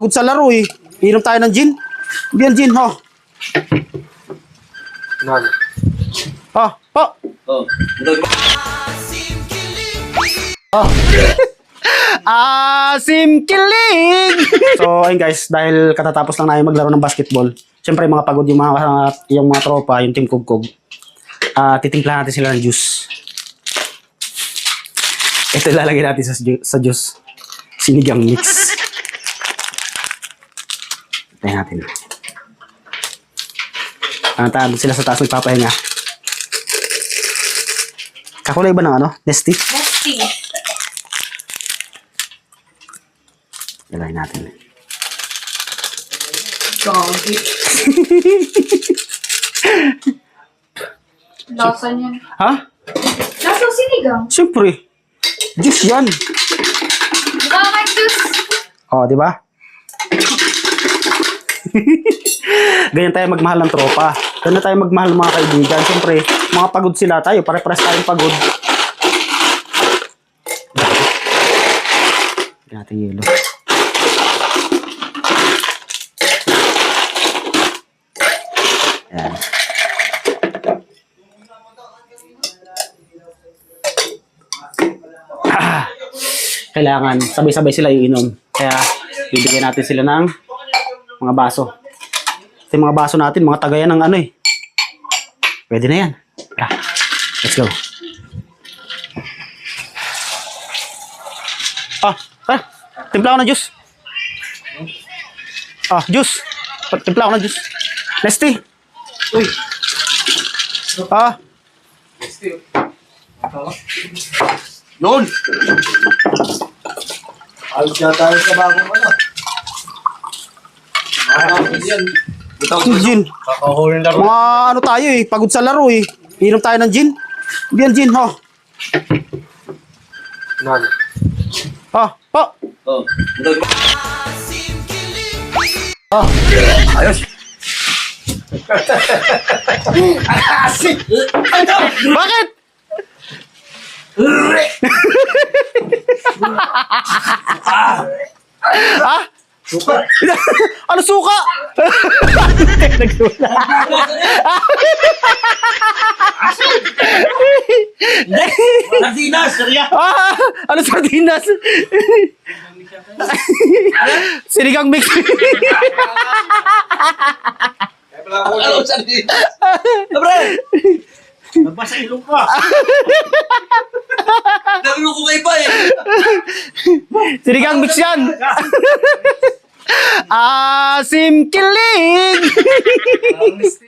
Good sa laro eh. Inom tayo ng gin. Biyan gin, ho. Nani? Oh, oh. Oh. Oh. Asim kilig! So, ayun guys, dahil katatapos lang namin maglaro ng basketball, syempre mga pagod yung mga tropa, yung team Kugkog. Titimplahan natin sila ng juice. Ito ilalagay natin sa juice. Sinigang mix. Tayo natin. Tahan sila sa taas nagpapahinga. Kakulay ba ng ano? Nesty? Nesty. Ilagay natin. Gogi. Lasa niyan. Ha? Lasa sinigang. Siyempre. Juice yan. Nakaka-juice. Oh, di ba? Ganyan tayo magmahal ng tropa. Ganyan tayo magmahal ng mga kaibigan. Siyempre, mga pagod sila tayo. Pare-pares tayong pagod. Ganyan natin yelo. Ayan. Kailangan sabay-sabay sila iinom. Kaya bibigyan natin sila ng mga baso. Ito yung mga baso natin, mga tagayan ng ano eh. Pwede na yan. Let's go. Timpla ko ng juice. Juice. Timpla ko ng juice. Nesty. Uy! Yun! Ayos na tayo sa bagong ano. Yan. Gin. Kakahuli na Mga ano tayo eh, pagod sa laro eh. Inom tayo ng gin. Biyan gin, ho. Nani? Oh. Oh. Ayos. Bakit? Suka! Ano suka? Nagsulat. Sardinas! Sarya! Ano sardinas? Sinigang mix. Ano sardinas? Abre! Nabasa ilong pa! Nalulong ko kay ba eh! Sinigang mix yan. Asim kilig.